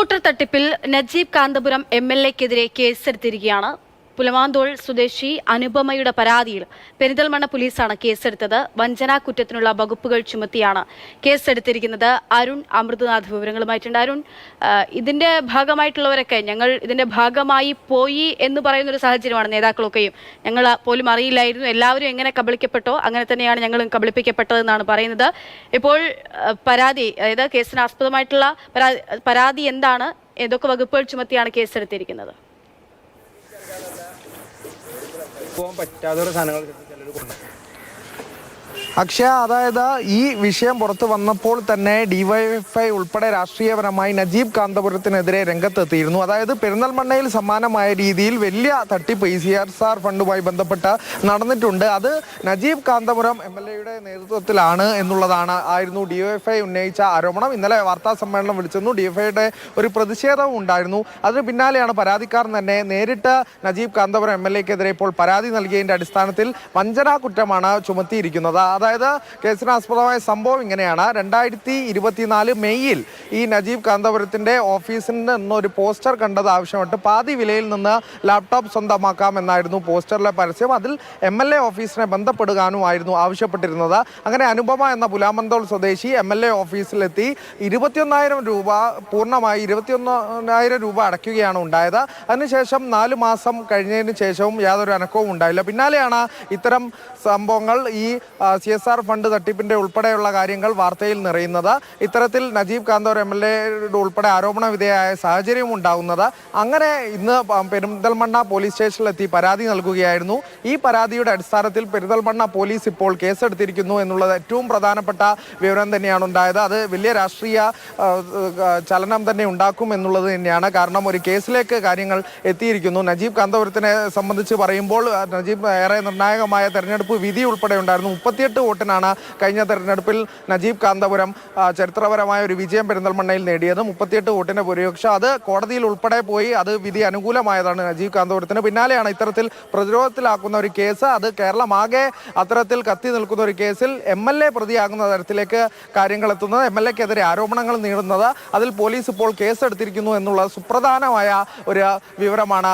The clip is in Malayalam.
സ്കൂട്ടർ തട്ടിപ്പിൽ നജീബ് കാന്തപുരം MLA-ക്കെതിരെ കേസെടുത്തിരിക്കുകയാണ്. പുലമാന്തോൾ സ്വദേശി അനുപമയുടെ പരാതിയിൽ പെരിന്തൽമണ്ണ പോലീസാണ് കേസെടുത്തത്. വഞ്ചനാ കുറ്റത്തിനുള്ള വകുപ്പുകൾ ചുമത്തിയാണ് കേസെടുത്തിരിക്കുന്നത്. അരുൺ അമൃതനാഥ് വിവരങ്ങളുമായിട്ടുണ്ട്. അരുൺ, ഇതിന്റെ ഭാഗമായിട്ടുള്ളവരൊക്കെ ഞങ്ങൾ ഇതിന്റെ ഭാഗമായി പോയി എന്ന് പറയുന്ന ഒരു സാഹചര്യമാണ്. നേതാക്കളൊക്കെയും ഞങ്ങൾ പോലും അറിയില്ലായിരുന്നു, എല്ലാവരും എങ്ങനെ കബളിക്കപ്പെട്ടോ അങ്ങനെ തന്നെയാണ് ഞങ്ങളും കബളിപ്പിക്കപ്പെട്ടതെന്നാണ് പറയുന്നത്. ഇപ്പോൾ പരാതി, അതായത് കേസിന് ആസ്പദമായിട്ടുള്ള പരാതി എന്താണ്, ഏതൊക്കെ വകുപ്പുകൾ ചുമത്തിയാണ് കേസെടുത്തിരിക്കുന്നത്? പോകാൻ പറ്റാത്തൊരു സാധനങ്ങൾ ചിലർ കൊണ്ടുപോകും. അക്ഷയ, അതായത് ഈ വിഷയം പുറത്തു വന്നപ്പോൾ തന്നെ ഡിവൈഎഫ്ഐ ഉൾപ്പെടെ രാഷ്ട്രീയപരമായി നജീബ് കാന്തപുരത്തിനെതിരെ രംഗത്തെത്തിയിരുന്നു. അതായത് പെരിന്തൽമണ്ണയിൽ സമാനമായ രീതിയിൽ വലിയ തട്ടിപ്പ് CSR ഫണ്ടുമായി ബന്ധപ്പെട്ട് നടന്നിട്ടുണ്ട്. അത് നജീബ് കാന്തപുരം MLA-യുടെ നേതൃത്വത്തിലാണ് ആയിരുന്നു ഡിവൈഎഫ്ഐ ഉന്നയിച്ച ആരോപണം. ഇന്നലെ വാർത്താ സമ്മേളനം വിളിച്ചിരുന്നു. ഡിവൈഎഫ്ഐയുടെ ഒരു പ്രതിഷേധവും ഉണ്ടായിരുന്നു. അതിന് പിന്നാലെയാണ് പരാതിക്കാരൻ തന്നെ നേരിട്ട് നജീബ് കാന്തപുരം MLA-ക്കെതിരെ ഇപ്പോൾ പരാതി നൽകിയതിൻ്റെ അടിസ്ഥാനത്തിൽ വഞ്ചനാ കുറ്റമാണ് ചുമത്തിയിരിക്കുന്നത്. അതായത് കേസിനാസ്പദമായ സംഭവം ഇങ്ങനെയാണ്. 2024 മെയ്യിൽ ഈ നജീബ് കാന്തപുരത്തിൻ്റെ ഓഫീസിൽ നിന്നൊരു പോസ്റ്റർ കണ്ടത് ആവശ്യമായിട്ട് പാതി വിലയിൽ നിന്ന് ലാപ്ടോപ്പ് സ്വന്തമാക്കാം എന്നായിരുന്നു പോസ്റ്ററിലെ പരസ്യം. അതിൽ MLA ഓഫീസിനെ ബന്ധപ്പെടുവാനുമായിരുന്നു ആവശ്യപ്പെട്ടിരുന്നത്. അങ്ങനെ അനുപമ എന്ന പുലാമന്തോൾ സ്വദേശി MLA ഓഫീസിലെത്തി 21,000 രൂപ, പൂർണ്ണമായി 21,000 രൂപ അടയ്ക്കുകയാണ് ഉണ്ടായത്. അതിനുശേഷം 4 മാസം കഴിഞ്ഞതിന് ശേഷവും യാതൊരു അനക്കവും ഉണ്ടായില്ല. പിന്നാലെയാണ് ഇത്തരം സംഭവങ്ങൾ, ഈ CSR ഫണ്ട് തട്ടിപ്പിൻ്റെ ഉൾപ്പെടെയുള്ള കാര്യങ്ങൾ വാർത്തയിൽ നിറയുന്നത്. ഇത്തരത്തിൽ നജീബ് കാന്തപുരം MLA-യുടെ ഉൾപ്പെടെ ആരോപണ വിധേയമായ സാഹചര്യം ഉണ്ടാകുന്നത്. അങ്ങനെ ഇന്ന് പെരിന്തൽമണ്ണ പോലീസ് സ്റ്റേഷനിലെത്തി പരാതി നൽകുകയായിരുന്നു. ഈ പരാതിയുടെ അടിസ്ഥാനത്തിൽ പെരിന്തൽമണ്ണ പോലീസ് ഇപ്പോൾ കേസെടുത്തിരിക്കുന്നു എന്നുള്ളത് ഏറ്റവും പ്രധാനപ്പെട്ട വിവരം തന്നെയാണ് ഉണ്ടായത്. അത് വലിയ രാഷ്ട്രീയ ചലനം തന്നെ ഉണ്ടാക്കും എന്നുള്ളത് തന്നെയാണ്. കാരണം ഒരു കേസിലേക്ക് കാര്യങ്ങൾ എത്തിയിരിക്കുന്നു. നജീബ് കാന്തപുരത്തിനെ സംബന്ധിച്ച് പറയുമ്പോൾ നജീബ് ഏറെ നിർണായകമായ തെരഞ്ഞെടുപ്പ് വിധി ഉൾപ്പെടെ ഉണ്ടായിരുന്നു. 38 വോട്ടിനാണ് കഴിഞ്ഞ തെരഞ്ഞെടുപ്പിൽ നജീബ് കാന്തപുരം ചരിത്രപരമായ ഒരു വിജയം പെരിന്തൽമണ്ണയിൽ നേടിയത്. 38 വോട്ടിന്റെ ഭൂരിപക്ഷം. അത് കോടതിയിൽ ഉൾപ്പെടെ പോയി, അത് വിധി അനുകൂലമായതാണ് നജീബ് കാന്തപുരത്തിന്. പിന്നാലെയാണ് ഇത്തരത്തിൽ പ്രതിരോധത്തിലാക്കുന്ന ഒരു കേസ്. അത് കേരളമാകെ അത്തരത്തിൽ കത്തി നിൽക്കുന്ന ഒരു കേസിൽ MLA പ്രതിയാകുന്ന തരത്തിലേക്ക് കാര്യങ്ങൾ എത്തുന്നത്, MLA-ക്കെതിരെ ആരോപണങ്ങൾ നീളുന്നത്. അതിൽ പോലീസ് ഇപ്പോൾ കേസെടുത്തിരിക്കുന്നു എന്നുള്ള സുപ്രധാനമായ ഒരു വിവരമാണ്